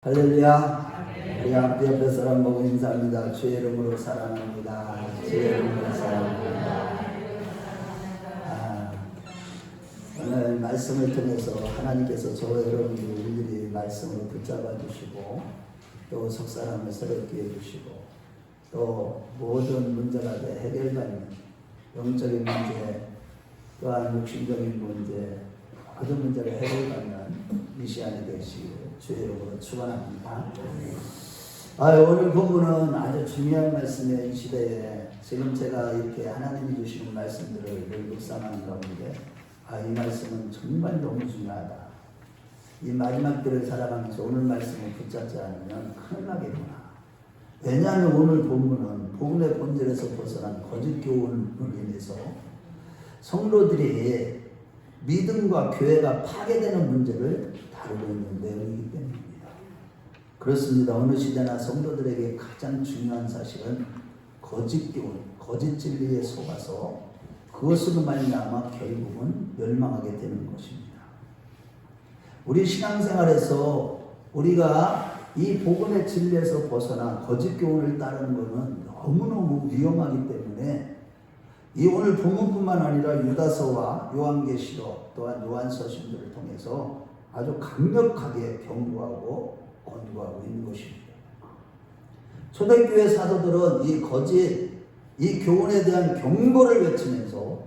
할렐루야. 우리 앞에 사람 보고 인사합니다. 주의 이름으로 사랑합니다. 주의 이름으로 사랑합니다. 오늘 말씀을 통해서 하나님께서 저와 여러분들 일일이 말씀을 붙잡아 주시고 또 속사람을 새롭게 해주시고 또 모든 문제가 해결받는 영적인 문제 또한 육신적인 문제 모든 문제를 해결받는 이 시간이 되시기를 주의 이름으로 축원합니다. 오늘 본문은 아주 중요한 말씀이에요. 이 시대에 지금 제가 이렇게 하나님이 주시는 말씀들을 늘 묵상하는 가운데 이 말씀은 정말 너무 중요하다. 이 마지막 때를 살아가면서 오늘 말씀을 붙잡지 않으면 큰일 나겠구나. 왜냐하면 오늘 본문은 복음의 본질에서 벗어난 거짓 교훈으로 인해서 성도들이 믿음과 교회가 파괴되는 문제를 다루고 있는 내용이기 때문입니다. 그렇습니다. 어느 시대나 성도들에게 가장 중요한 사실은 거짓 교훈, 거짓 진리에 속아서 그것으로 말미암아 결국은 멸망하게 되는 것입니다. 우리 신앙생활에서 우리가 이 복음의 진리에서 벗어나 거짓 교훈을 따르는 것은 너무너무 위험하기 때문에 이 오늘 본문뿐만 아니라 유다서와 요한계시록 또한 요한서신들을 통해서 아주 강력하게 경고하고 권고하고 있는 것입니다. 초대교회 사도들은 이 거짓, 이 교훈에 대한 경고를 외치면서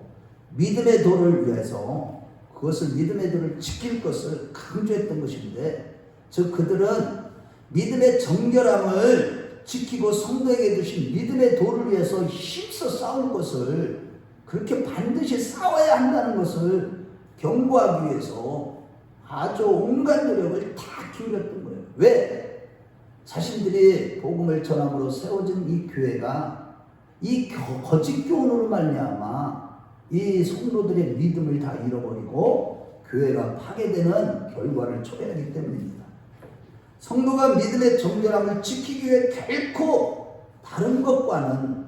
믿음의 도를 위해서 그것을 믿음의 도를 지킬 것을 강조했던 것인데 즉 그들은 믿음의 정결함을 지키고 성도에게 주신 믿음의 도를 위해서 힘써 싸울 것을 그렇게 반드시 싸워야 한다는 것을 경고하기 위해서 아주 온갖 노력을 다 기울였던 거예요. 왜? 자신들이 복음을 전함으로 세워진 이 교회가 이 거짓 교훈으로 말미암아 이 성도들의 믿음을 다 잃어버리고 교회가 파괴되는 결과를 초래하기 때문입니다. 성도가 믿음의 정결함을 지키기 위해 결코 다른 것과는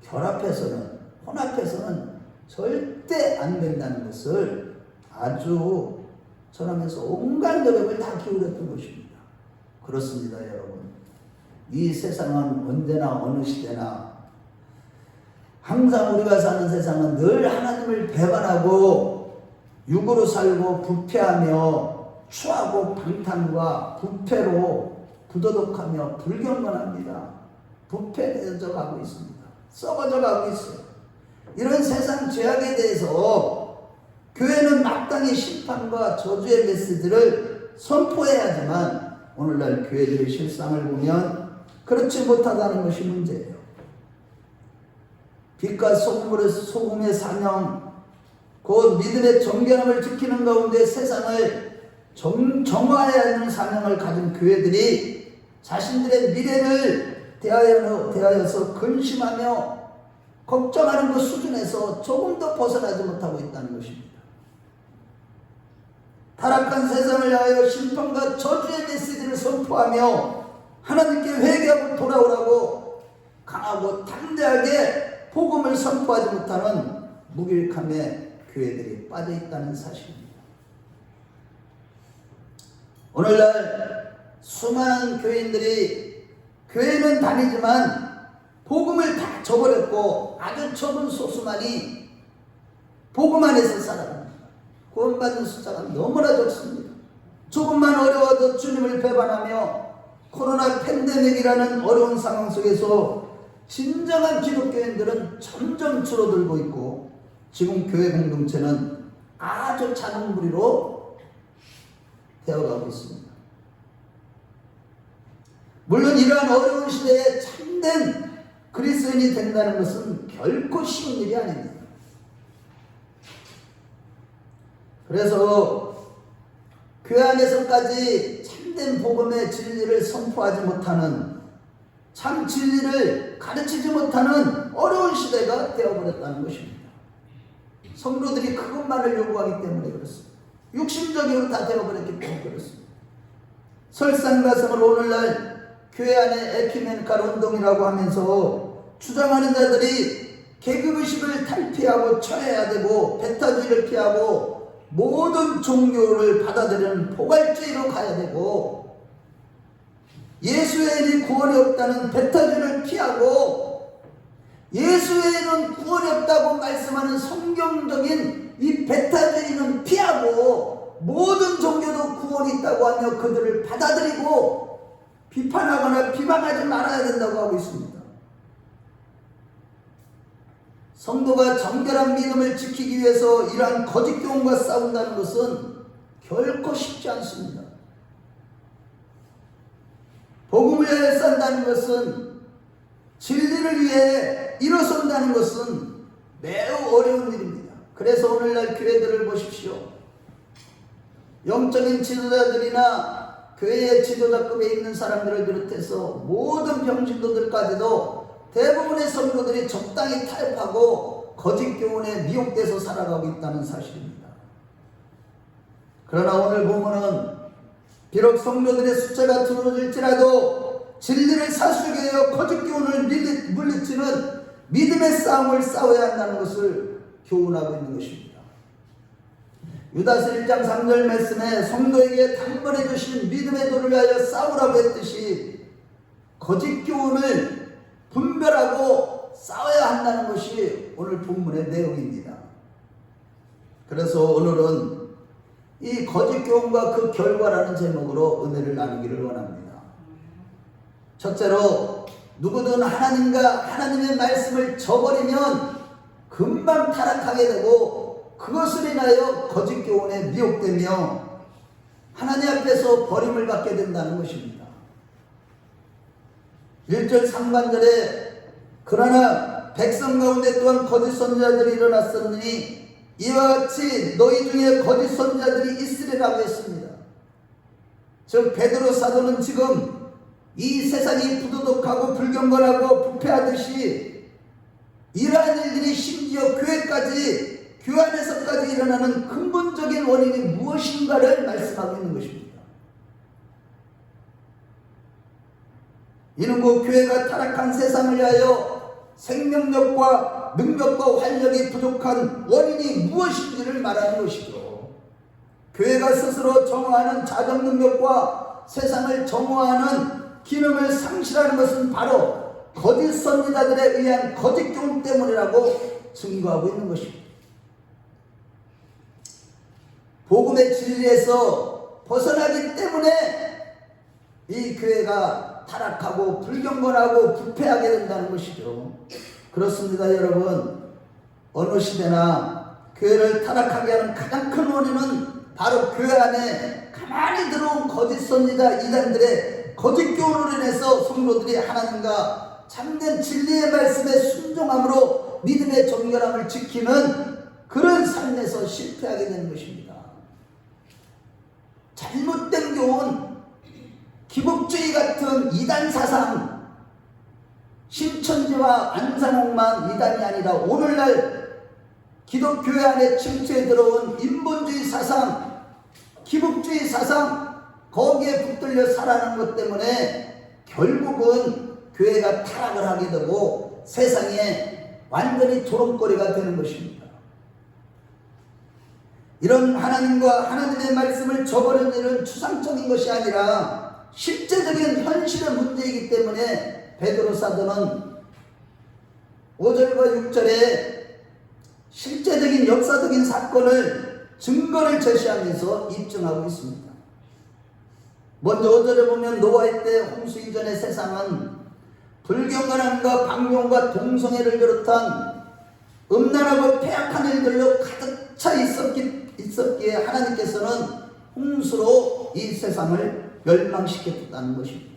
결합해서는 혼합해서는 절대 안 된다는 것을 아주 전하면서 온갖 노력을 다 기울였던 것입니다. 그렇습니다, 여러분. 이 세상은 언제나 어느 시대나 항상 우리가 사는 세상은 늘 하나님을 배반하고 육으로 살고 부패하며 추하고 방탕과 부패로 부도덕하며 불경건합니다. 부패되어져 가고 있습니다. 썩어져 가고 있어요. 이런 세상 죄악에 대해서 교회는 마땅히 심판과 저주의 메시지를 선포해야 하지만 오늘날 교회들의 실상을 보면 그렇지 못하다는 것이 문제예요. 빛과 소금의 사명 곧 믿음의 정결함을 지키는 가운데 세상을 정화해야 하는 사명을 가진 교회들이 자신들의 미래를 대하여서 근심하며 걱정하는 그 수준에서 조금 더 벗어나지 못하고 있다는 것입니다. 타락한 세상을 향하여 심판과 저주의 메시지를 선포하며 하나님께 회개하고 돌아오라고 강하고 담대하게 복음을 선포하지 못하는 무기력함에 교회들이 빠져 있다는 사실입니다. 오늘날 수많은 교인들이 교회는 다니지만 복음을 다 저버렸고 아주 적은 소수만이 복음 안에서 살아갑니다. 구원받는 숫자가 너무나 적습니다. 조금만 어려워도 주님을 배반하며 코로나 팬데믹이라는 어려운 상황 속에서 진정한 기독교인들은 점점 줄어들고 있고 지금 교회 공동체는 아주 작은 무리로 되어가고 있습니다. 물론 이러한 어려운 시대에 참된 그리스도인이 된다는 것은 결코 쉬운 일이 아닙니다. 그래서 교회 안에서까지 참된 복음의 진리를 선포하지 못하는 참 진리를 가르치지 못하는 어려운 시대가 되어버렸다는 것입니다. 성도들이 그것만을 요구하기 때문에 그렇습니다. 육신적으로 다 되어버렸기 때문에 그렇습니다. 설상가성을 오늘날 교회 안에 에큐메니칼 운동이라고 하면서 주장하는 자들이 계급의식을 탈피하고 처해야 되고 배타주의를 피하고 모든 종교를 받아들이는 포괄주의로 가야 되고 예수 외에는 구원이 없다는 베타주를 피하고 예수 외에는 구원이 없다고 말씀하는 성경적인 이 베타주의는 피하고 모든 종교도 구원이 있다고 하며 그들을 받아들이고 비판하거나 비방하지 말아야 된다고 하고 있습니다. 성도가 정결한 믿음을 지키기 위해서 이러한 거짓 교훈과 싸운다는 것은 결코 쉽지 않습니다. 복음을 위해 산다는 것은, 진리를 위해 일어선다는 것은 매우 어려운 일입니다. 그래서 오늘날 교회들을 보십시오. 영적인 지도자들이나 교회의 지도자급에 있는 사람들을 비롯해서 모든 병신도들까지도 대부분의 성도들이 적당히 타협하고 거짓 교훈에 미혹돼서 살아가고 있다는 사실입니다. 그러나 오늘 보면은 비록 성도들의 숫자가 줄어들지라도 진리를 사수하게 하여 거짓 교훈을 물리치는 믿음의 싸움을 싸워야 한다는 것을 교훈하고 있는 것입니다. 유다서 1장 3절 말씀에 성도에게 당번해 주신 믿음의 도를 위하여 싸우라고 했듯이 거짓 교훈을 분별하고 싸워야 한다는 것이 오늘 본문의 내용입니다. 그래서 오늘은 이 거짓 교훈과 그 결과라는 제목으로 은혜를 나누기를 원합니다. 첫째로, 누구든 하나님과 하나님의 말씀을 저버리면 금방 타락하게 되고 그것을 인하여 거짓 교훈에 미혹되며 하나님 앞에서 버림을 받게 된다는 것입니다. 1절 상반절에 그러나 백성 가운데 또한 거짓 선지자들이 일어났었느니 이와 같이 너희 중에 거짓 선지자들이 있으리라고 했습니다. 즉 베드로 사도는 지금 이 세상이 부도덕하고 불경건하고 부패하듯이 이러한 일들이 심지어 교회까지, 교회 안에서까지 일어나는 근본적인 원인이 무엇인가를 말씀하고 있는 것입니다. 이는 곧 교회가 타락한 세상을 위하여 생명력과 능력과 활력이 부족한 원인이 무엇인지를 말하는 것이죠. 교회가 스스로 정화하는 자정 능력과 세상을 정화하는 기능을 상실하는 것은 바로 거짓 선지자들에 의한 거짓 교훈 때문이라고 증거하고 있는 것입니다. 복음의 진리에서 벗어나기 때문에 이 교회가 타락하고 불경건하고 부패하게 된다는 것이죠. 그렇습니다, 여러분. 어느 시대나 교회를 타락하게 하는 가장 큰 원인은 바로 교회 안에 가만히 들어온 거짓 선지자 이단들의 거짓 교훈으로 인해서 성도들이 하나님과 참된 진리의 말씀에 순종함으로 믿음의 정결함을 지키는 그런 삶에서 실패하게 되는 것입니다. 잘못된 교훈, 기복주의 같은 이단 사상, 신천지와 안상홍만 이단이 아니라 오늘날 기독교회 안에 침투해 들어온 인본주의 사상, 기복주의 사상, 거기에 붙들려 살아가는 것 때문에 결국은 교회가 타락을 하게 되고 세상에 완전히 조롱거리가 되는 것입니다. 이런 하나님과 하나님의 말씀을 저버리는 일은 추상적인 것이 아니라 실제적인 현실의 문제이기 때문에 베드로 사도는 5절과 6절에 실제적인 역사적인 사건을 증거를 제시하면서 입증하고 있습니다. 먼저 5절에 보면 노아의 때 홍수 이전의 세상은 불경건함과 방종과 동성애를 비롯한 음란하고 폐악한 일들로 가득 차 있었기에 하나님께서는 홍수로 이 세상을 멸망시켰다는 것입니다.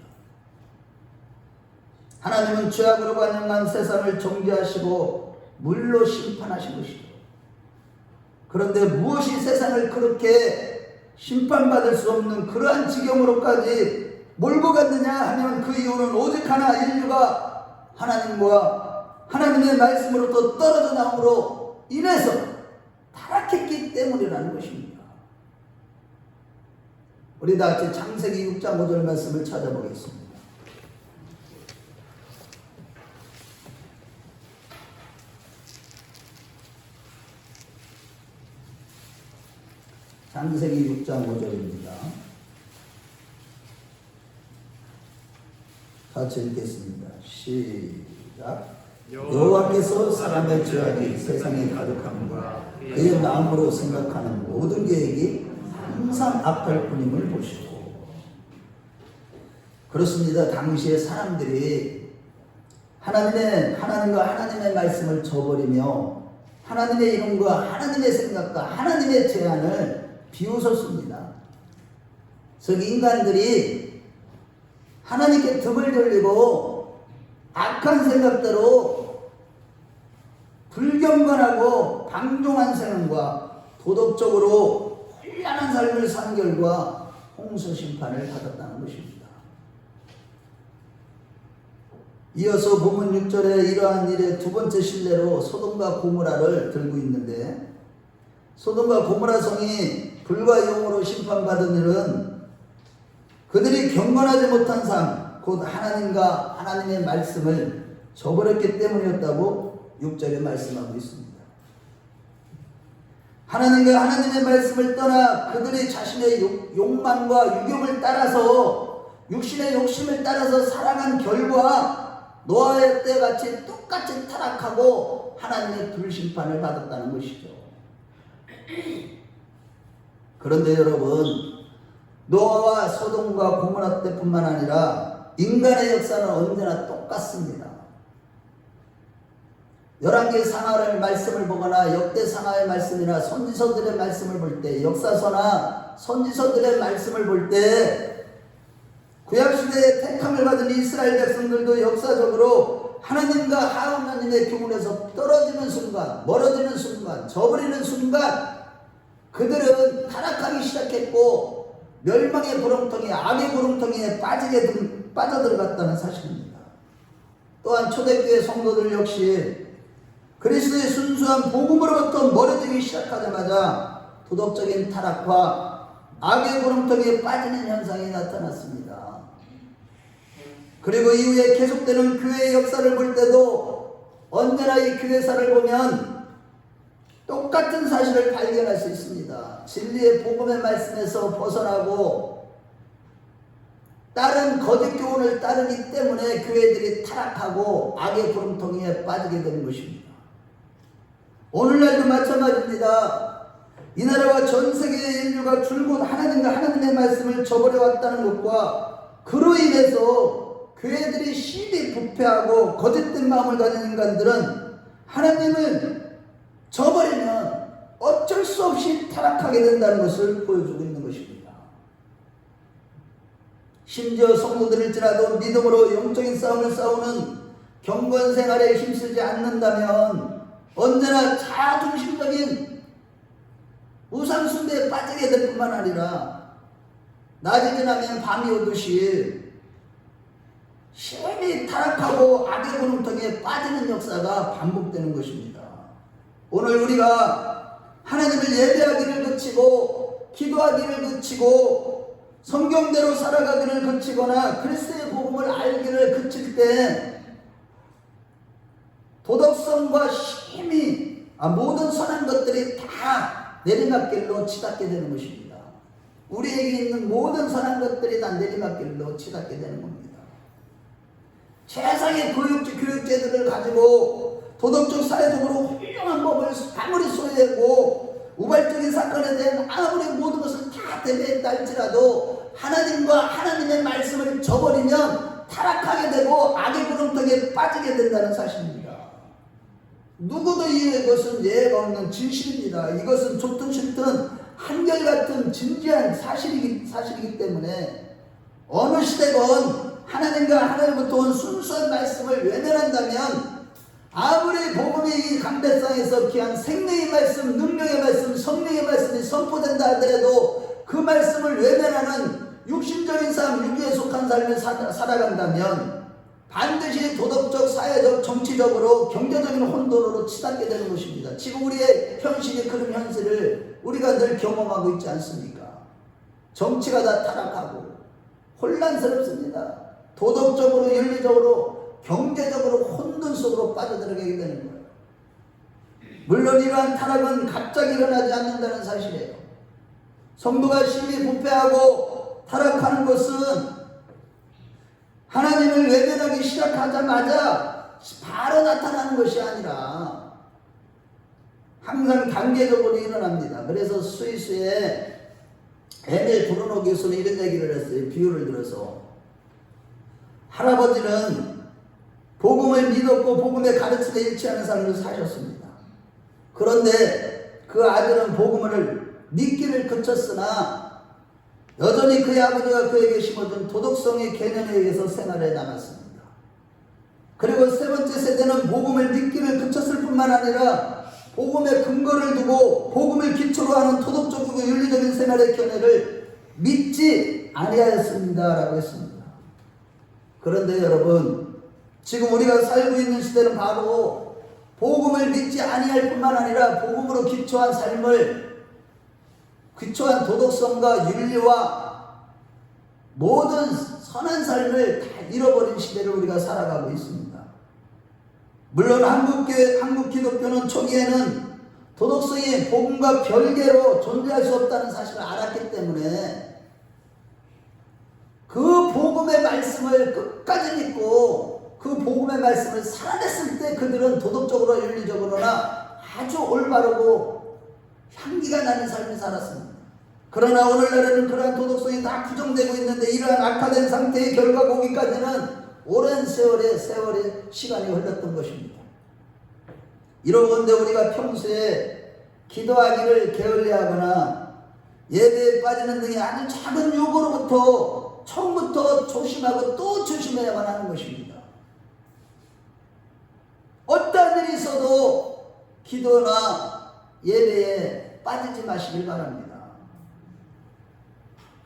하나님은 죄악으로 관영한 세상을 정죄하시고 물로 심판하신 것이죠. 그런데 무엇이 세상을 그렇게 심판받을 수 없는 그러한 지경으로까지 몰고 갔느냐 하면 그 이유는 오직 하나, 인류가 하나님과 하나님의 말씀으로부터 떨어져 나옴으로 인해서 타락했기 때문이라는 것입니다. 우리 다 같이 창세기 6장 5절 말씀을 찾아보겠습니다. 창세기 6장 5절입니다. 같이 읽겠습니다. 시작. 여호와께서 사람의 죄악이 세상에 가득함과 그의 마음으로 생각하는 모든 계획이 항상 악할 뿐임을 보시고. 그렇습니다. 당시에 사람들이 하나님과 하나님의 말씀을 저버리며 하나님의 이름과 하나님의 생각과 하나님의 제안을 비웃었습니다. 그래서 인간들이 하나님께 등을 돌리고 악한 생각대로 불경건하고 방종한 생각과 도덕적으로 혼란한 삶을 산 결과 홍수 심판을 받았다는 것입니다. 이어서 본문 6절에 이러한 일의 두 번째 실례로 소돔과 고모라를 들고 있는데, 소돔과 고모라 성이 불과 용으로 심판받은 일은 그들이 경건하지 못한 삶, 곧 하나님과 하나님의 말씀을 저버렸기 때문이었다고 6절에 말씀하고 있습니다. 하나님과 하나님의 말씀을 떠나 그들이 자신의 욕망과 유경을 따라서, 육신의 욕심을 따라서 살아간 결과 노아의 때같이 똑같이 타락하고 하나님의 불심판을 받았다는 것이죠. 그런데 여러분, 노아와 소돔과 고모라 때뿐만 아니라 인간의 역사는 언제나 똑같습니다. 열왕기 상하의 말씀을 보거나 역대 상하의 말씀이나 선지서들의 말씀을 볼 때, 역사서나 선지서들의 말씀을 볼 때 구약시대에 택함을 받은 이스라엘 백성들도 역사적으로 하나님과 하나님의 교훈에서 떨어지는 순간, 멀어지는 순간, 저버리는 순간 그들은 타락하기 시작했고 멸망의 구렁텅이, 악의 구렁텅이에 빠져들어갔다는 사실입니다. 또한 초대교회 성도들 역시 그리스도의 순수한 복음으로부터 멀어지기 시작하자마자 도덕적인 타락과 악의 구렁텅이에 빠지는 현상이 나타났습니다. 그리고 이후에 계속되는 교회의 역사를 볼 때도 언제나 이 교회사를 보면 똑같은 사실을 발견할 수 있습니다. 진리의 복음의 말씀에서 벗어나고 다른 거짓 교훈을 따르기 때문에 교회들이 타락하고 악의 구렁텅이에 빠지게 되는 것입니다. 오늘날도 마찬가지입니다. 이 나라와 전 세계의 인류가 줄곧 하나님과 하나님의 말씀을 저버려왔다는 것과 그로 인해서 교회들이 심히 부패하고 거짓된 마음을 가진 인간들은 하나님을 저버리면 어쩔 수 없이 타락하게 된다는 것을 보여주고 있는 것입니다. 심지어 성도들일지라도 믿음으로 영적인 싸움을 싸우는 경건 생활에 힘쓰지 않는다면 언제나 자중심적인 우상숭배에 빠지게 될 뿐만 아니라 낮이 지나면 밤이 오듯이 심히 타락하고 악의 구렁텅이에 빠지는 역사가 반복되는 것입니다. 오늘 우리가 하나님을 예배하기를 그치고 기도하기를 그치고 성경대로 살아가기를 그치거나 그리스도의 복음을 알기를 그칠 때 도덕성과 힘이 모든 선한 것들이 다 내리막길로 치닫게 되는 것입니다. 우리에게 있는 모든 선한 것들이 다 내리막길로 치닫게 되는 겁니다. 세상의 교육제도를 가지고 도덕적 사회적으로 훌륭한 법을 아무리 소유하고 우발적인 사건에 대한 아무리 모든 것을 다 대비했다 할지라도 하나님과 하나님의 말씀을 저버리면 타락하게 되고 악의 구렁텅이에 빠지게 된다는 사실입니다. 누구도 이것은 예외가 없는 진실입니다. 이것은 좋든 싫든 한결같은 진지한 사실이기 때문에 어느 시대건 하나님과 하나님부터 온 순수한 말씀을 외면한다면 아무리 복음의 강대상에서 귀한 생명의 말씀, 능력의 말씀, 성령의 말씀이 선포된다 하더라도 그 말씀을 외면하는 육신적인 삶, 육에 속한 삶을 살아간다면 반드시 도덕적, 사회적, 정치적으로, 경제적인 혼돈으로 치닫게 되는 것입니다. 지금 우리의 현실이 그런 현실을 우리가 늘 경험하고 있지 않습니까? 정치가 다 타락하고 혼란스럽습니다. 도덕적으로, 윤리적으로, 경제적으로 혼돈 속으로 빠져들어가게 되는 거예요. 물론 이러한 타락은 갑자기 일어나지 않는다는 사실이에요. 성도가 심히 부패하고 타락하는 것은 하나님을 외면하기 시작하자마자 바로 나타나는 것이 아니라 항상 단계적으로 일어납니다. 그래서 스위스의 에밀 브루노 교수는 이런 얘기를 했어요. 비유를 들어서 할아버지는 복음을 믿었고 복음의 가르침에 일치하는 삶을 사셨습니다. 그런데 그 아들은 복음을 믿기를 그쳤으나 여전히 그의 아버지가 그에게 심어준 도덕성의 개념에 의해서 생활해 나갔습니다. 그리고 세 번째 세대는 복음을 믿기를 그쳤을 뿐만 아니라 복음의 근거를 두고 복음을 기초로 하는 도덕적이고 윤리적인 생활의 견해를 믿지 아니하였습니다라고 했습니다. 그런데 여러분, 지금 우리가 살고 있는 시대는 바로 복음을 믿지 아니할 뿐만 아니라 복음으로 기초한 삶을, 기초한 도덕성과 윤리와 모든 선한 삶을 다 잃어버린 시대를 우리가 살아가고 있습니다. 물론 한국 기독교는 초기에는 도덕성이 복음과 별개로 존재할 수 없다는 사실을 알았기 때문에 그 복음의 말씀을 끝까지 믿고 그 복음의 말씀을 살아냈을 때 그들은 도덕적으로 윤리적으로나 아주 올바르고 향기가 나는 삶을 살았습니다. 그러나 오늘날에는 그러한 도덕성이 다 부정되고 있는데 이러한 악화된 상태의 결과가 오기까지는 오랜 세월의 시간이 흘렀던 것입니다. 이러건대 우리가 평소에 기도하기를 게을리하거나 예배에 빠지는 등의 아주 작은 요구로부터 처음부터 조심하고 또 조심해야만 하는 것입니다. 어떤 일이 있어도 기도나 예배에 빠지지 마시길 바랍니다.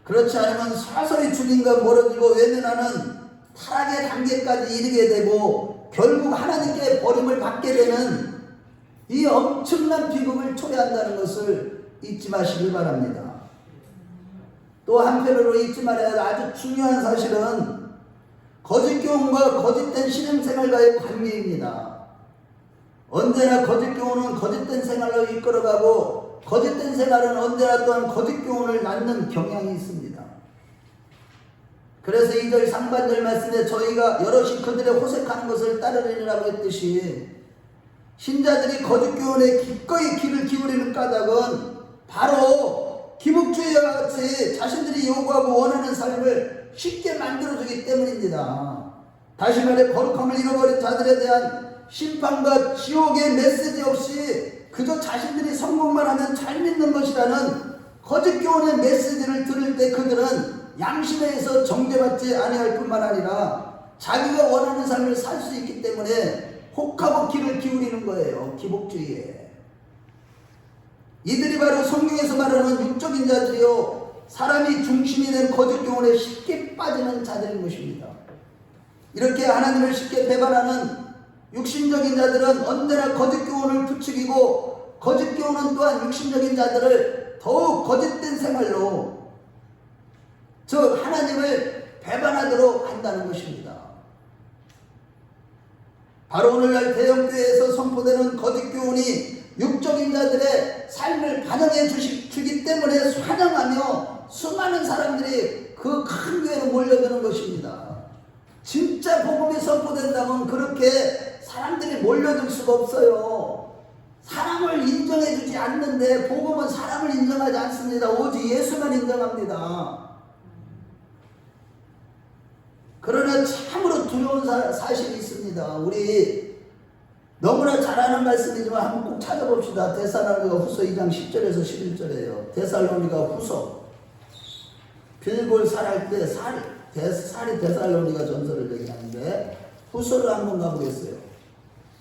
그렇지 않으면 서서히 주님과 멀어지고 외면하는 타락의 단계까지 이르게 되고 결국 하나님께 버림을 받게 되는 이 엄청난 비극을 초래한다는 것을 잊지 마시길 바랍니다. 또 한편으로 잊지 말아야 할 아주 중요한 사실은 거짓 교훈과 거짓된 신앙생활과의 관계입니다. 언제나 거짓 교훈은 거짓된 생활로 이끌어가고 거짓된 생활은 언제나 또한 거짓 교훈을 낳는 경향이 있습니다. 그래서 2절 상반절 말씀에 저희가 여럿이 그들의 호색하는 것을 따르리라고 했듯이 신자들이 거짓 교훈에 기꺼이 귀를 기울이는 까닭은 바로 기복주의와 같이 자신들이 요구하고 원하는 삶을 쉽게 만들어주기 때문입니다. 다시 말해 거룩함을 잃어버린 자들에 대한 심판과 지옥의 메시지 없이 그저 자신들이 성공만 하면 잘 믿는 것이라는 거짓 교훈의 메시지를 들을 때 그들은 양심에 의해서 정죄받지 아니할 뿐만 아니라 자기가 원하는 삶을 살 수 있기 때문에 혹하고 귀를 기울이는 거예요. 기복주의에. 이들이 바로 성경에서 말하는 육적인 자들이요 사람이 중심이 된 거짓 교훈에 쉽게 빠지는 자들인 것입니다. 이렇게 하나님을 쉽게 배반하는 육신적인 자들은 언제나 거짓 교훈을 부추기고 거짓 교훈은 또한 육신적인 자들을 더욱 거짓된 생활로 즉 하나님을 배반하도록 한다는 것입니다. 바로 오늘날 대형교회에서 선포되는 거짓 교훈이 육적인 자들의 삶을 반영해 주기 때문에 환영하며 수많은 사람들이 그 큰 교회로 몰려드는 것입니다. 진짜 복음이 선포된다면 그렇게 사람들이 몰려들 수가 없어요. 사람을 인정해 주지 않는데 복음은 사람을 인정하지 않습니다. 오직 예수만 인정합니다. 그러나 참으로 두려운 사실이 있습니다. 우리 너무나 잘 아는 말씀이지만 한번 꼭 찾아봅시다. 데살로니가 후서 2장 10절에서 11절이에요. 데살로니가 후서 빌골 살할 때 살이 데살로니가 전설을 얘기하는데 후서를 한번 가보겠어요.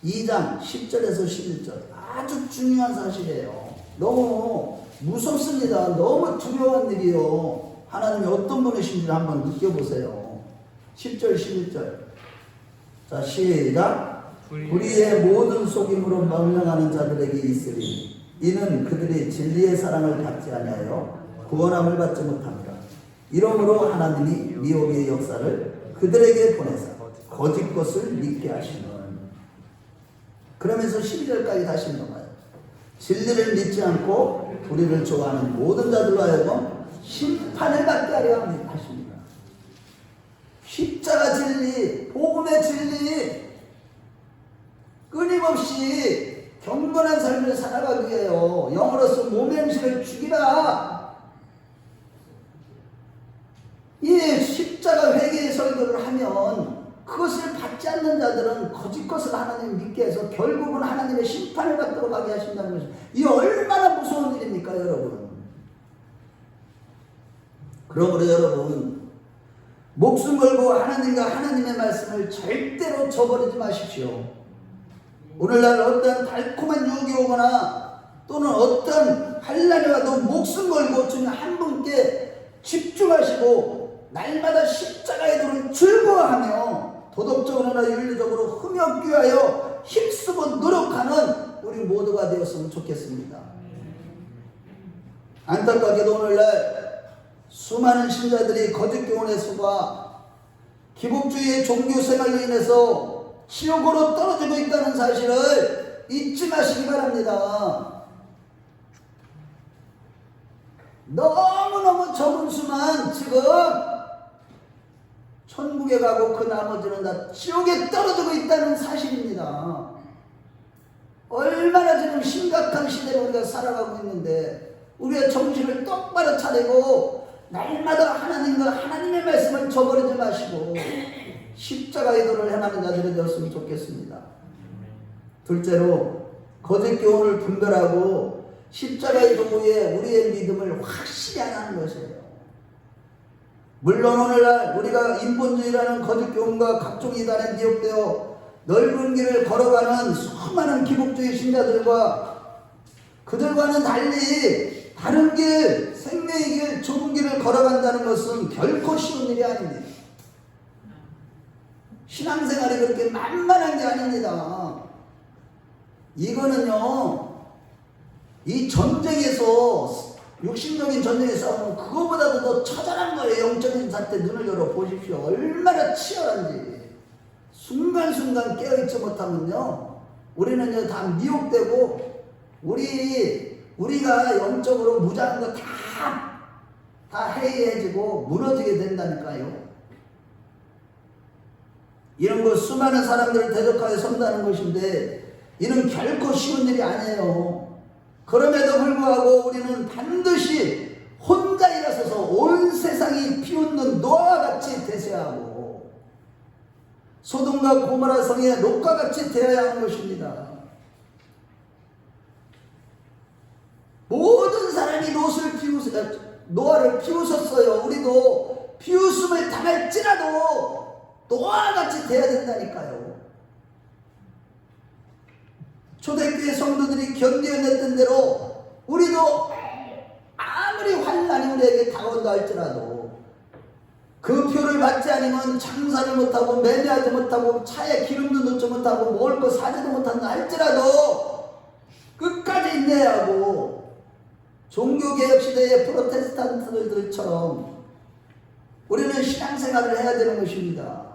2장 10절에서 11절 아주 중요한 사실이에요. 너무 무섭습니다. 너무 두려운 일이요. 하나님이 어떤 분이신지를 한번 느껴보세요. 10절 11절 자 시작. 우리의 모든 속임으로 명령하는 자들에게 있으리 이는 그들이 진리의 사랑을 받지 아니하여 구원함을 받지 못합니다. 이러므로 하나님이 미혹의 역사를 그들에게 보내사 거짓 것을 믿게 하시는. 그러면서 12절까지 다시 읽어봐요. 진리를 믿지 않고 우리를 좋아하는 모든 자들로 하여금 심판을 받게 하려 하십니다. 십자가 진리, 복음의 진리 끊임없이 경건한 삶을 살아가기 위해요. 영으로서 몸의 행실을 죽이라. 이 십자가 회개의 설교를 하면 그것을 받지 않는 자들은 거짓 것을 하나님 믿게 해서 결국은 하나님의 심판을 받도록 하게 하신다는 것입니다. 이 얼마나 무서운 일입니까, 여러분? 그러므로 여러분, 목숨 걸고 하나님과 하나님의 말씀을 절대로 저버리지 마십시오. 오늘날 어떤 달콤한 유혹이 오거나 또는 어떤 환난이 와도 목숨 걸고 주님 한 분께 집중하시고 날마다 십자가의 도를 즐거워하며 도덕적으로나 윤리적으로 흠역 귀하여 힘쓰고 노력하는 우리 모두가 되었으면 좋겠습니다. 안타깝게도 오늘날 수많은 신자들이 거짓 교훈의 수가 기복주의의 종교 생활로 인해서 지옥으로 떨어지고 있다는 사실을 잊지 마시기 바랍니다. 너무너무 적은 수만 지금 천국에 가고 그 나머지는 다 지옥에 떨어지고 있다는 사실입니다. 얼마나 지금 심각한 시대를 우리가 살아가고 있는데 우리의 정신을 똑바로 차리고 날마다 하나님과 하나님의 말씀을 저버리지 마시고 십자가의 도를 행하는 자들이 되었으면 좋겠습니다. 둘째로 거짓 교훈을 분별하고 십자가의 도에 우리의 믿음을 확실히 하는 것이에요. 물론 오늘날 우리가 인본주의라는 거짓 교훈과 각종 이단에 미혹되어 넓은 길을 걸어가는 수많은 기복주의 신자들과 그들과는 달리 다른 길, 생명의 길, 좋은 길을 걸어간다는 것은 결코 쉬운 일이 아닙니다. 신앙생활이 그렇게 만만한 게 아닙니다. 이거는요, 이 전쟁에서, 육신적인 전쟁에 싸우면 그거보다도 더 처절한 거예요. 영적인 사태 눈을 열어 보십시오. 얼마나 치열한지. 순간순간 깨어있지 못하면요, 우리는 다 미혹되고, 우리가 영적으로 무장한 거 다 해이해지고 무너지게 된다니까요. 이런 거 수많은 사람들을 대적하여 선다는 것인데 이는 결코 쉬운 일이 아니에요. 그럼에도 불구하고 우리는 반드시 혼자 일어서서 온 세상이 피웃는 노아와 같이 되셔야 하고 소돔과 고모라 성의 롯과 같이 되어야 하는 것입니다. 모든 사람이 노아를 피우셨어요. 우리도 피우심을 당할지라도 노아와 같이 돼야 된다니까요. 초대교회 성도들이 견뎌냈던 대로 우리도 아무리 환난이 우리에게 다가온다 할지라도 그 표를 받지 않으면 장사를 못하고 매매하지 못하고 차에 기름도 넣지 못하고 먹을 거 사지도 못한다 할지라도 끝까지 인내해야 하고 종교개혁 시대의 프로테스탄트들처럼 우리는 신앙생활을 해야 되는 것입니다.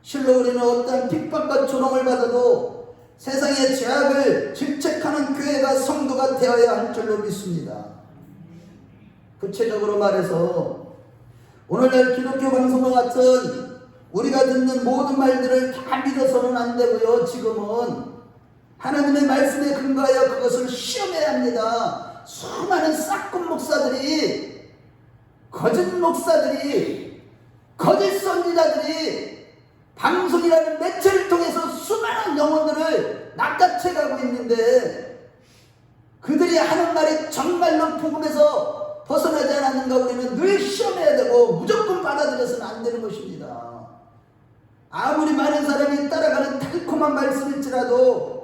실로 우리는 어떤 핍박과 조롱을 받아도 세상의 죄악을 질책하는 교회가 성도가 되어야 할 줄로 믿습니다. 구체적으로 말해서 오늘날 기독교 방송과 같은 우리가 듣는 모든 말들을 다 믿어서는 안 되고요. 지금은 하나님의 말씀에 근거하여 그것을 시험해야 합니다. 수많은 싹군 목사들이, 거짓 목사들이, 거짓 선지자들이 방송이라는 매체를 통해서 수많은 영혼들을 낚아채가고 있는데 그들이 하는 말이 정말로 복음에서 벗어나지 않았는가 우리는 늘 시험해야 되고 무조건 받아들여서는 안 되는 것입니다. 아무리 많은 사람이 따라가는 달콤한 말씀일지라도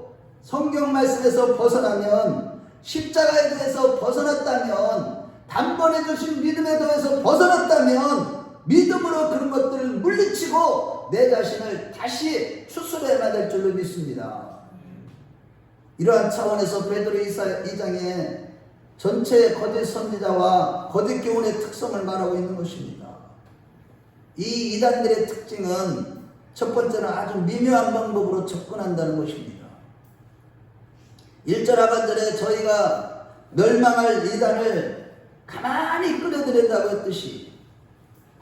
성경 말씀에서 벗어나면 십자가에 대해서 벗어났다면 단번에 주신 믿음에 대해서 벗어났다면 믿음으로 그런 것들을 물리치고 내 자신을 다시 추스려야 될 줄로 믿습니다. 이러한 차원에서 베드로 2장에 전체 거짓 선지자와 거짓 교훈의 특성을 말하고 있는 것입니다. 이 이단들의 특징은 첫 번째는 아주 미묘한 방법으로 접근한다는 것입니다. 1절 하반절에 저희가 멸망할 이단을 가만히 끌어들인다고 했듯이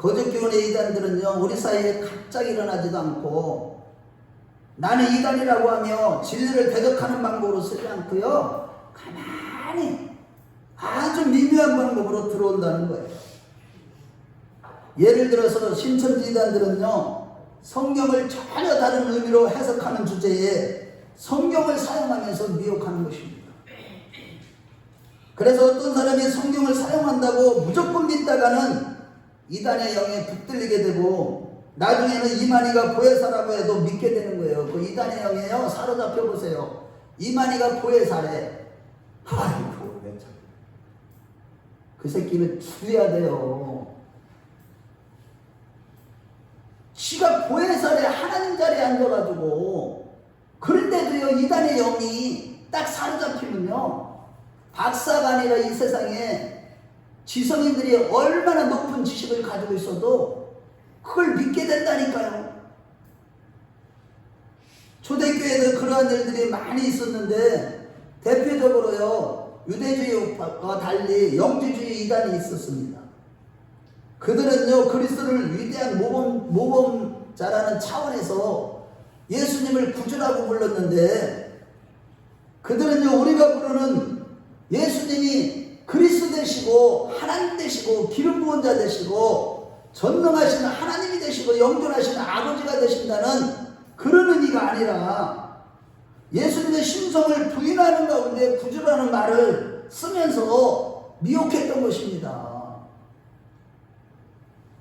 거짓교훈의 이단들은요, 우리 사이에 갑자기 일어나지도 않고 나는 이단이라고 하며 진리를 대적하는 방법으로 쓰지 않고요, 가만히 아주 미묘한 방법으로 들어온다는 거예요. 예를 들어서 신천지 이단들은요, 성경을 전혀 다른 의미로 해석하는 주제에 성경을 사용하면서 미혹하는 것입니다. 그래서 어떤 사람이 성경을 사용한다고 무조건 믿다가는 이단의 영에 붙들리게 되고 나중에는 이만희가 보혜사라고 해도 믿게 되는 거예요. 그 이단의 영에요, 사로잡혀 보세요. 이만희가 보혜사래. 아이고, 왜 참. 그 새끼는 죽여야 돼요. 지가 보혜사래, 하나님 자리에 앉아가지고. 그런데도요, 이단의 영이 딱 사로잡히면요, 박사가 아니라 이 세상에 지성인들이 얼마나 높은 지식을 가지고 있어도 그걸 믿게 된다니까요. 초대교회에도 그러한 일들이 많이 있었는데 대표적으로요, 유대주의와 달리 영지주의 이단이 있었습니다. 그들은요, 그리스도를 위대한 모범자라는 차원에서 예수님을 구주라고 불렀는데, 그들은요, 우리가 부르는 예수님이 그리스도 되시고 하나님 되시고 기름 부은 자 되시고 전능하신 하나님이 되시고 영존하신 아버지가 되신다는 그런 의미가 아니라 예수님의 신성을 부인하는 가운데 구주라는 말을 쓰면서 미혹했던 것입니다.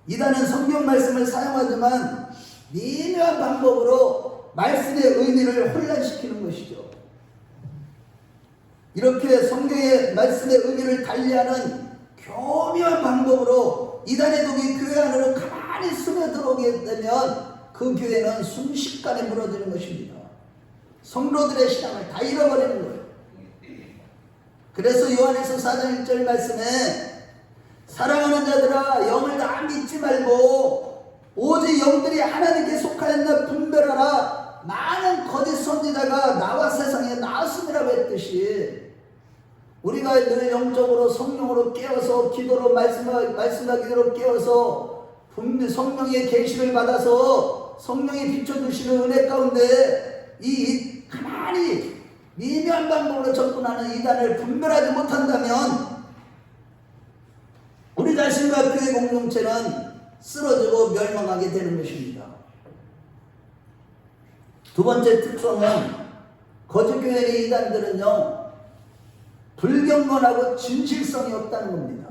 이단은 성경 말씀을 사용하지만 미묘한 방법으로 말씀의 의미를 혼란시키는 것이죠. 이렇게 성경의 말씀의 의미를 달리하는 교묘한 방법으로 이단의 독이 교회 안으로 가만히 스며들어오게 되면 그 교회는 순식간에 무너지는 것입니다. 성도들의 신앙을 다 잃어버리는 거예요. 그래서 요한에서 4장 1절 말씀에 사랑하는 자들아, 영을 다 믿지 말고 오직 영들이 하나님께 속하였나 분별하라. 많은 거짓 선지자가 나와 세상에 나왔음이라고 했듯이 우리가 늘 영적으로 성령으로 깨어서 기도로 말씀하기로 깨어서 성령의 계시를 받아서 성령이 비춰주시는 은혜 가운데 이 가만히 미묘한 방법으로 접근하는 이단을 분별하지 못한다면 우리 자신과 교회 공동체는 쓰러지고 멸망하게 되는 것입니다. 두 번째 특성은 거짓교회의 이단들은요, 불경건하고 진실성이 없다는 겁니다.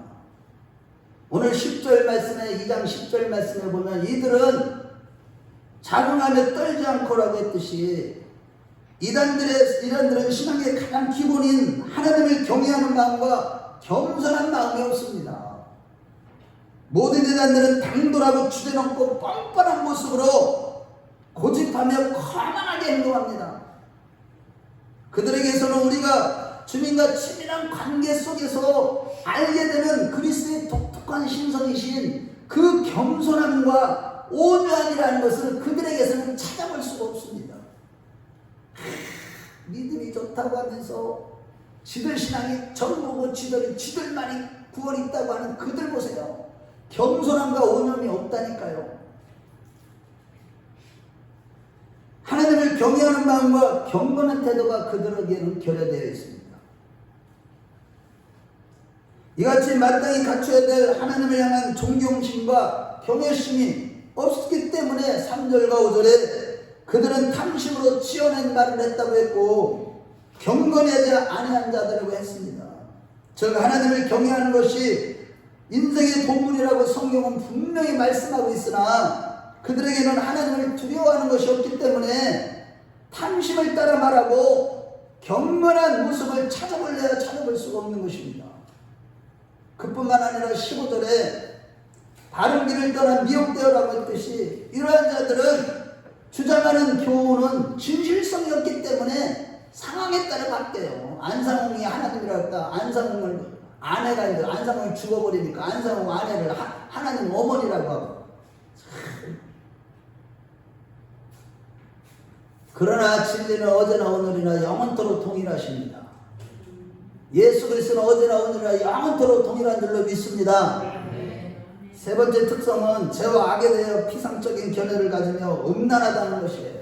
오늘 10절 말씀에 2장 10절 말씀에 보면 이들은 자긍하며 떨지 않고라고 했듯이 이단들은 신앙의 가장 기본인 하나님을 경외하는 마음과 겸손한 마음이 없습니다. 모든 이단들은 당돌하고 주제넘고 뻔뻔한 모습으로 고집하며 거만하게 행동합니다. 그들에게서는 우리가 주님과 친밀한 관계 속에서 알게 되는 그리스도의 독특한 신성이신 그 겸손함과 온유함이라는 것을 그들에게서는 찾아볼 수가 없습니다. 믿음이 좋다고 하면서 지들 신앙이 전부고 지들만이 구원이 있다고 하는 그들 보세요. 겸손함과 온유함이 없다니까요. 하나님을 경외하는 마음과 경건한 태도가 그들에게는 결여되어 있습니다. 이같이 마땅히 갖춰야 될 하나님을 향한 존경심과 경외심이 없기 때문에 3절과 5절에 그들은 탐심으로 지어낸 말을 했다고 했고 경건하지 아니한 자들이라고 했습니다. 즉 하나님을 경외하는 것이 인생의 본분이라고 성경은 분명히 말씀하고 있으나 그들에게는 하나님을 두려워하는 것이 없기 때문에 탐심을 따라 말하고 경건한 모습을 찾아볼래야 찾아볼 수가 없는 것입니다. 그뿐만 아니라 15절에 바른 길을 떠나 미혹되어라고 했듯이 이러한 자들은 주장하는 교훈은 진실성이 없기 때문에 상황에 따라 바뀌어요. 안상홍이 하나님이라고 했다. 안상홍을 아내가 이제 안상홍이 죽어버리니까 안상홍 아내를 하나님 어머니라고 하고. 그러나 진리는 어제나 오늘이나 영원토록 동일하십니다. 예수 그리스도는 어제나 오늘이나 영원토록 동일한 줄로 믿습니다. 세 번째 특성은 죄와 악에 대하여 피상적인 견해를 가지며 음란하다는 것이에요.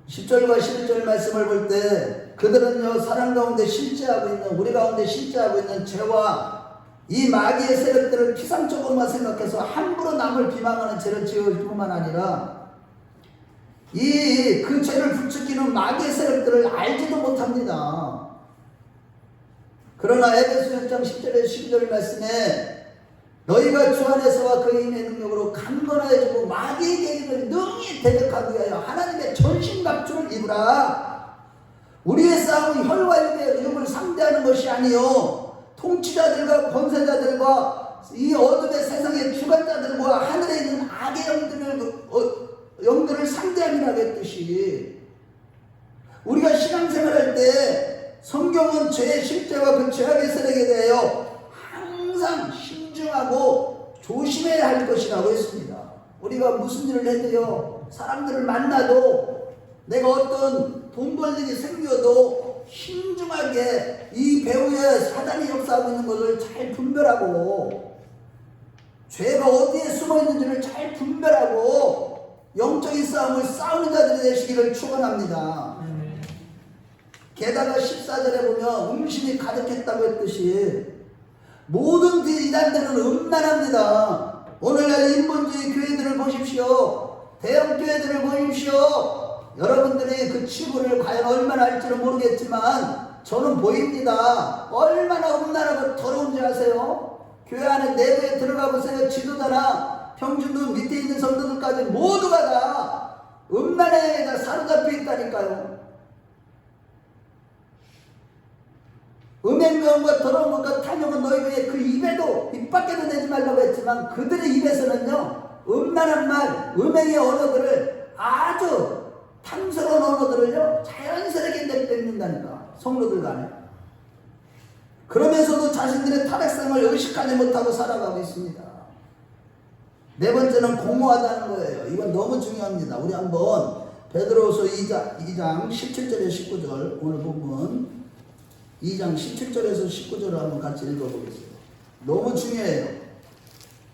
10절과 11절 말씀을 볼 때 그들은요 사람 가운데 실제하고 있는 우리 가운데 실제하고 있는 죄와 이 마귀의 세력들을 피상적으로만 생각해서 함부로 남을 비방하는 죄를 지을 뿐만 아니라 그 죄를 부추기는 마귀의 세력들을 알지도 못합니다. 그러나 에베소 1장 10절에 12절 말씀에 너희가 주 안에서와 그의 힘의 능력으로 강건해지고 마귀의 계략을 능히 대적하기 위하여 하나님의 전신갑주를 입으라. 우리의 싸움은 혈과 육의 의욕을 상대하는 것이 아니요 통치자들과 권세자들과 이 어둠의 세상의 주관자들과 하늘에 있는 악의 영들을 상대함이라 했듯이 우리가 신앙생활할 때 성경은 죄의 실제와 그 죄악의 세력에 대하여 항상 신중하고 조심해야 할 것이라고 했습니다. 우리가 무슨 일을 해도요 사람들을 만나도 내가 어떤 돈 벌 일이 생겨도 신중하게 이 배후에 사단이 역사하고 있는 것을 잘 분별하고 죄가 어디에 숨어 있는지를 잘 분별하고 영적인 싸움을 싸우는 자들이 되시기를 축원합니다. 게다가 14절에 보면 음신이 가득했다고 했듯이 모든 이단들은 음란합니다. 오늘날 인본주의 교회들을 보십시오. 대형 교회들을 보십시오. 여러분들이 그 치부를 과연 얼마나 할지는 모르겠지만 저는 보입니다. 얼마나 음란하고 더러운지 아세요? 교회 안에 내부에 들어가 보세요. 지도자나 평준도 밑에 있는 성도들까지 모두가 다 음란에 사로잡혀 있다니까요. 음행명과 더러운 것과 탐욕은 너희의 그 입에도 입 밖에도 내지 말라고 했지만 그들의 입에서는요 음란한 말, 음행의 언어들을 아주 탐스러운 언어들을요 자연스럽게 내뱉는다니까 성도들 간에. 그러면서도 자신들의 타락성을 의식하지 못하고 살아가고 있습니다. 네 번째는 공허하다는 거예요. 이건 너무 중요합니다. 우리 한번 베드로후서 2장 17절에 19절 오늘 본문 2장 17절에서 19절을 한번 같이 읽어보겠습니다. 너무 중요해요.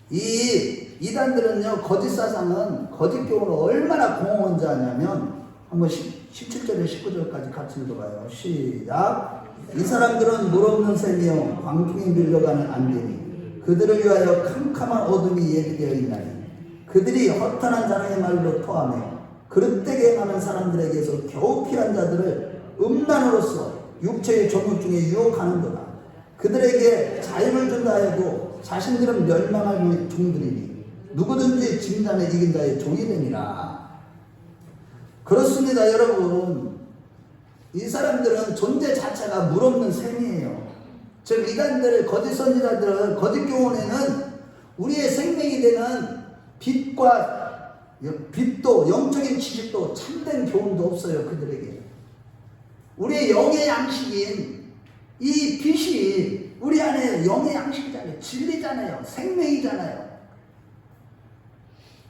이 이단들은요 거짓 사상은 거짓 교훈을 얼마나 공허한지 아냐면 한번 17절에 19절까지 같이 읽어봐요. 시작. 이 사람들은 물 없는 샘이요 광풍에 밀려가는 안개니 그들을 위하여 캄캄한 어둠이 예비되어 있나니 그들이 허탄한 자랑의 말로 토하며 그릇되게 행하는 사람들에게서 겨우 피한 자들을 음란으로써 육체의 종육 중에 유혹하는도다. 그들에게 자유를 준다 해도 자신들은 멸망할 종들이니 누구든지 진단에 이긴 자의 종이 되니라. 그렇습니다 여러분. 이 사람들은 존재 자체가 물 없는 샘이에요. 즉 이단들 거짓 선지자들은 거짓 교훈에는 우리의 생명이 되는 빛도 영적인 지식도 참된 교훈도 없어요. 그들에게 우리의 영의 양식인 이 빛이 우리 안에 영의 양식이잖아요. 진리잖아요. 생명이잖아요.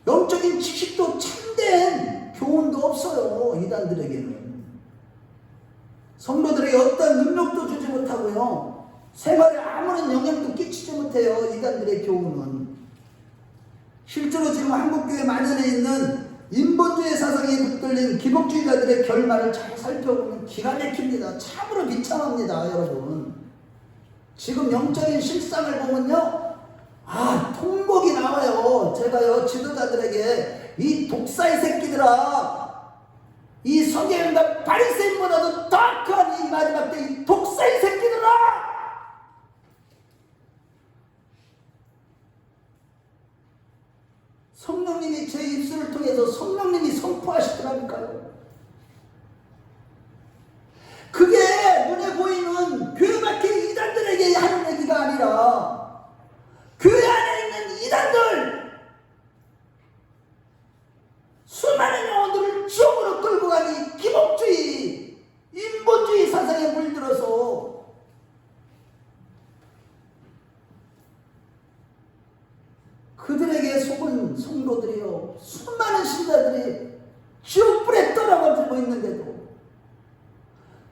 영적인 지식도 참된 교훈도 없어요. 이단들에게는. 성도들에게 어떤 능력도 주지 못하고요. 생활에 아무런 영향도 끼치지 못해요. 이단들의 교훈은. 실제로 지금 한국교회 만연해 있는 인본주의 사상에 붙들린 기복주의자들의 결말을 잘 살펴보면 기가 막힙니다. 참으로 비참합니다 여러분. 지금 영적인 실상을 보면요 통곡이 나와요. 제가요 지도자들에게 이 독사의 새끼들아, 이 서기관과 바리새인보다도 더 악한 이 마지막 때 이 독사의 새끼들아, 성령님이 제 입술을 통해서 성령님이 선포하시더라니까요. 그게 눈에 보이는 교회 밖의 이단들에게 하는 얘기가 아니라 교회 안에 있는 이단들, 수많은 영혼들을 지옥으로 끌고 가니 기복주의, 인본주의 사상에 물들어서 그들에게 속은 성도들이요 수많은 신자들이 지옥불에 떨어가지고 있는데도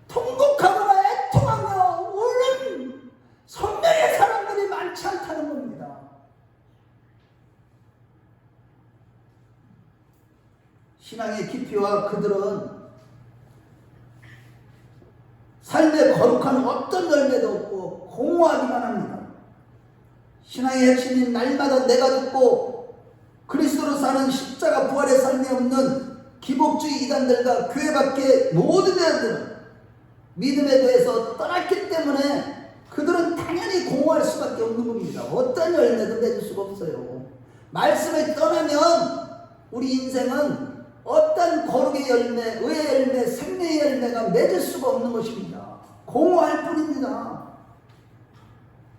통곡하거나 애통하며 우는 성령의 사람들이 많지 않다는 겁니다. 신앙의 깊이와 그들은 삶의 거룩한 어떤 열매도 없고 공허하기만 합니다. 신앙의 핵심인 날마다 내가 죽고 그리스도로 사는 십자가 부활의 삶이 없는 기복주의 이단들과 교회 밖의 모든 이들은 믿음에 대해서 떠났기 때문에 그들은 당연히 공허할 수밖에 없는 겁니다. 어떤 열매도 맺을 수가 없어요. 말씀을 떠나면 우리 인생은 어떤 거룩의 열매, 의의 열매, 생명의 열매가 맺을 수가 없는 것입니다. 공허할 뿐입니다.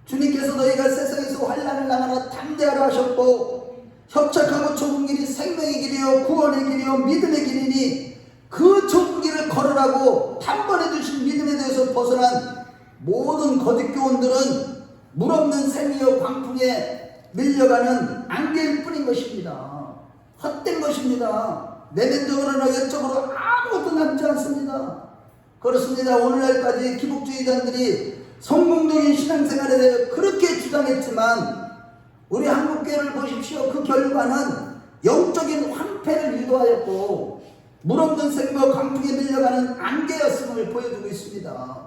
주님께서 너희가 세상에서 환난을 당하나 담대하라 하셨고 협착하고 좁은 길이 생명의 길이요 구원의 길이요 믿음의 길이니 그 좁은 길을 걸으라고 단번에 주신 믿음에 대해서 벗어난 모든 거짓 교훈들은 물없는 샘이요 광풍에 밀려가는 안개일 뿐인 것입니다. 헛된 것입니다. 내면적으로나 외적으로 아무것도 남지 않습니다. 그렇습니다. 오늘날까지 기복주의자들이 성공적인 신앙생활에 대해 그렇게 주장했지만 우리 한국교회를 보십시오. 그 결과는 영적인 황폐를 유도하였고 물없는 샘과 광풍에 밀려가는 안개였음을 보여주고 있습니다.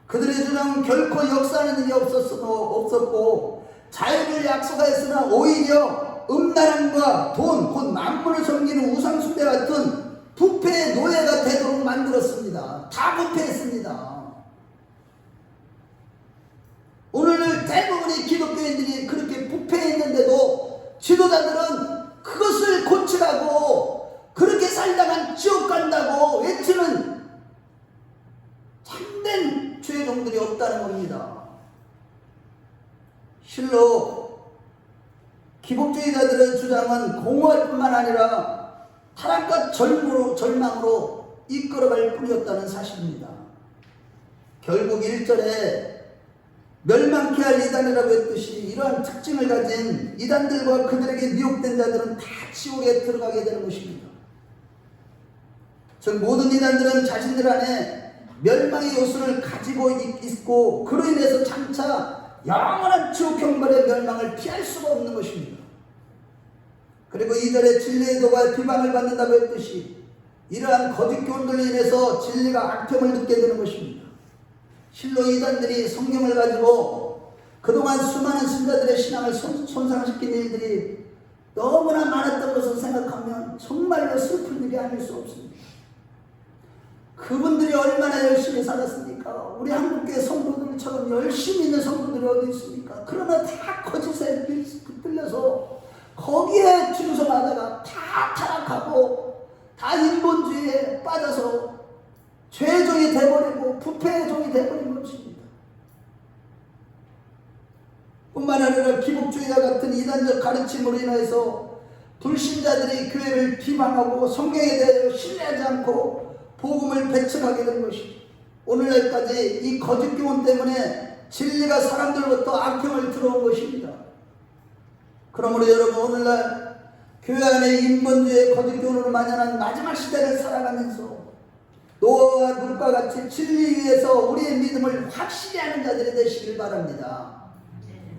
그들의 주장은 결코 역사하는 일이 없었고 자유를 약속하였으나 오히려 음란함과 돈, 곧 만물을 섬기는 우상숭배 같은 부패의 노예가 되도록 만들었습니다. 다 부패했습니다. 오늘 대부분의 기독교인들이 그렇게 부패했는데도 지도자들은 그것을 고치라고 그렇게 살다간 지옥 간다고 외치는 참된 죄종들이 없다는 겁니다. 실로 기복주의자들의 주장은 공허할 뿐만 아니라 타락과 절망으로 이끌어갈 뿐이었다는 사실입니다. 결국 1절에 멸망케 할 이단이라고 했듯이 이러한 특징을 가진 이단들과 그들에게 미혹된 자들은 다 지옥에 들어가게 되는 것입니다. 즉 모든 이단들은 자신들 안에 멸망의 요소를 가지고 있고 그로 인해서 장차 영원한 지옥 형벌의 멸망을 피할 수가 없는 것입니다. 그리고 이들의 진리의 도가 비방을 받는다고 했듯이 이러한 거짓 교훈들로 인해서 진리가 악평을 듣게 되는 것입니다. 실로 이단들이 성경을 가지고 그동안 수많은 신자들의 신앙을 손상시킨 일들이 너무나 많았던 것을 생각하면 정말로 슬픈 일이 아닐 수 없습니다. 그분들이 얼마나 열심히 살았습니까? 우리 한국교회 성도들처럼 열심히 있는 성도들이 어디 있습니까? 그러나 다 거짓에 붙들려서 거기에 충성하다가 다 타락하고 다 인본주의에 빠져서 죄종이 돼버리고 부패의 종이 돼버린 것입니다. 뿐만 아니라 기복주의자 같은 이단적 가르침으로 인해서 불신자들이 교회를 비방하고 성경에 대해 신뢰하지 않고 복음을 배척하게 된 것입니다. 오늘날까지 이 거짓 교훈 때문에 진리가 사람들로부터 악평을 들어온 것입니다. 그러므로 여러분 오늘날 교회 안에 인본주의의 거짓 교훈으로 만연한 마지막 시대를 살아가면서 노아와 룻과 같이 진리 위에서 우리의 믿음을 확실히 하는 자들이 되시길 바랍니다.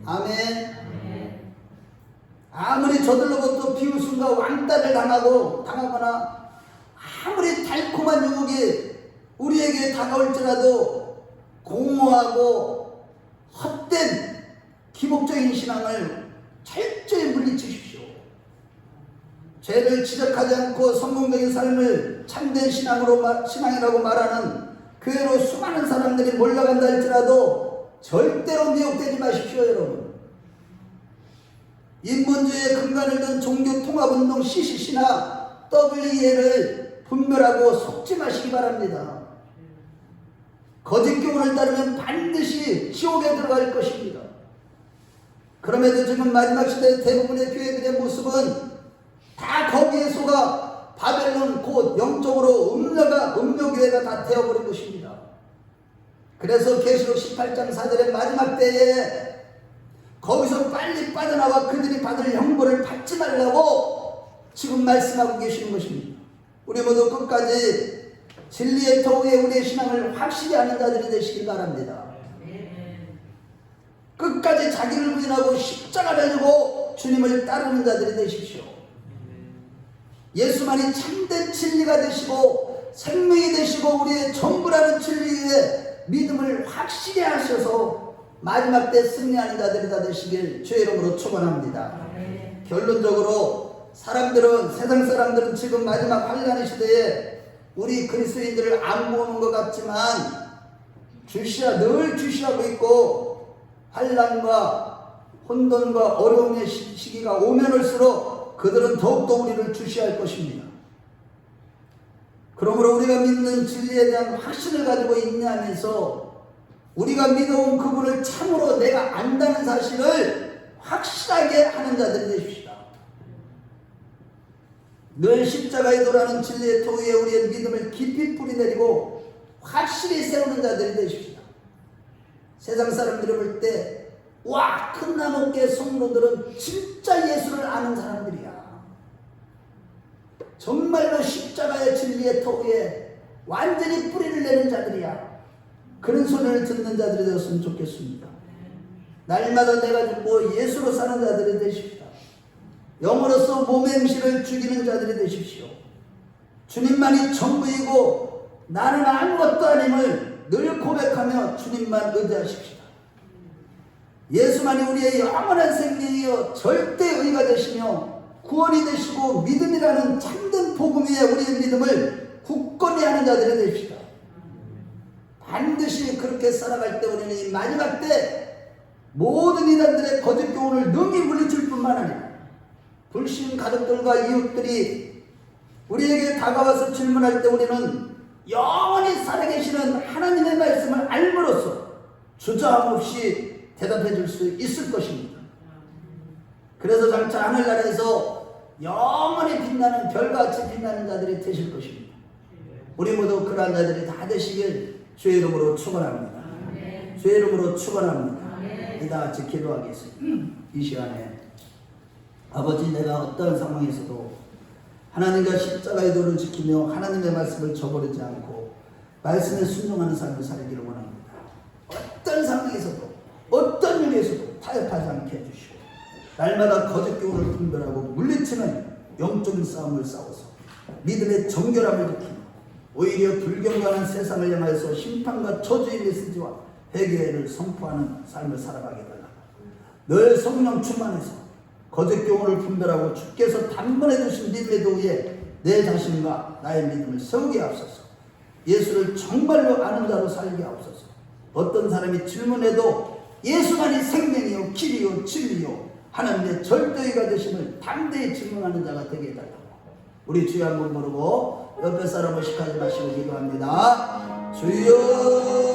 아멘. 아무리 저들로부터 비웃음과 왕따를 당하거나 아무리 달콤한 유혹이 우리에게 다가올지라도 공허하고 헛된 기복적인 신앙을 철저히 물리치십시오. 죄를 지적하지 않고 성공적인 삶을 참된 신앙이라고 말하는 교회로 수많은 사람들이 몰려간다 할지라도 절대로 미혹되지 마십시오. 여러분, 인본주의의 근간을 둔 종교통합운동 CCC나 WEA를 분별하고 속지 마시기 바랍니다. 거짓 교훈을 따르면 반드시 지옥에 들어갈 것입니다. 그럼에도 지금 마지막 시대 대부분의 교회들의 모습은 다 거기에 속아 바벨론 곧 영적으로 음료교회가 다 되어버린 것입니다. 그래서 계시록 18장 4절의 마지막 때에 거기서 빨리 빠져나와 그들이 받을 형벌을 받지 말라고 지금 말씀하고 계시는 것입니다. 우리 모두 끝까지 진리의 터 위에 우리의 신앙을 확실히 하는 자들이 되시길 바랍니다. 끝까지 자기를 부인하고 십자가를 지고 주님을 따르는 자들이 되십시오. 예수만이 참된 진리가 되시고 생명이 되시고 우리의 전부라는 진리의 믿음을 확실히 하셔서 마지막 때 승리하는 자들이 다 되시길 주의 이름으로 축원합니다. 결론적으로 세상 사람들은 지금 마지막 환난 시대에 우리 그리스도인들을 안 보는 것 같지만 늘 주시하고 있고, 환난과 혼돈과 어려움의 시기가 오면 올수록 그들은 더욱더 우리를 주시할 것입니다. 그러므로 우리가 믿는 진리에 대한 확신을 가지고 인내하면서 우리가 믿어온 그분을 참으로 내가 안다는 사실을 확실하게 하는 자들이 되십시다. 늘 십자가에 도라는 진리의 토위에 우리의 믿음을 깊이 뿌리내리고 확실히 세우는 자들이 되십시다. 세상 사람들이 볼 때 와, 큰 나무께 성도들은 진짜 예수를 아는 사람들이야. 정말로 십자가의 진리의 토위에 완전히 뿌리를 내는 자들이야. 그런 소리를 듣는 자들이 되었으면 좋겠습니다. 날마다 내가 예수로 사는 자들이 되십시다. 영으로서 몸의 행실을 죽이는 자들이 되십시오. 주님만이 전부이고 나는 아무것도 아님을 늘 고백하며 주님만 의지하십시다. 예수만이 우리의 영원한 생명이요 절대 의가 되시며 구원이 되시고 믿음이라는 참된 복음 위에 우리의 믿음을 굳건히 하는 자들이 되십시다. 반드시 그렇게 살아갈 때 우리는 이 마지막 때 모든 이단들의 거짓 교훈을 능히 물리칠 뿐만 아니라 불신 가족들과 이웃들이 우리에게 다가와서 질문할 때 우리는 영원히 살아계시는 하나님의 말씀을 알므로써 주저함 없이 대답해 줄 수 있을 것입니다. 그래서 장차 하늘나라에서 영원히 빛나는 별같이 빛나는 자들이 되실 것입니다. 우리 모두 그러한 자들이 다 되시길 주의 이름으로 축원합니다. 주의 이름으로 축원합니다. 다 같이 기도하겠습니다. 이 시간에 아버지, 내가 어떠한 상황에서도 하나님과 십자가의 도를 지키며 하나님의 말씀을 저버리지 않고 말씀에 순종하는 삶을 살기를 원합니다. 어떤 상황에서도 어떤 일에서도 타협하지 않게 해주시고 날마다 거짓 교훈을 분별하고 물리치는 영적인 싸움을 싸워서 믿음의 정결함을 지키며 오히려 불경건한 세상을 향하여서 심판과 저주의 메시지와 회개를 선포하는 삶을 살아가게 달라고 늘 성령 충만해서 거짓 교훈을 분별하고 주께서 단번에 주신 믿음의 도위에 내 자신과 나의 믿음을 세우게 하옵소서. 예수를 정말로 아는 자로 살게 하옵소서. 어떤 사람이 질문해도 예수만이 생명이요 길이요 진리요 하나님의 절대의가 되심을 담대히 질문하는 자가 되게 해달라고 우리 주여 한번 부르고 옆에 사람 의식하지 마시고 기도합니다. 주여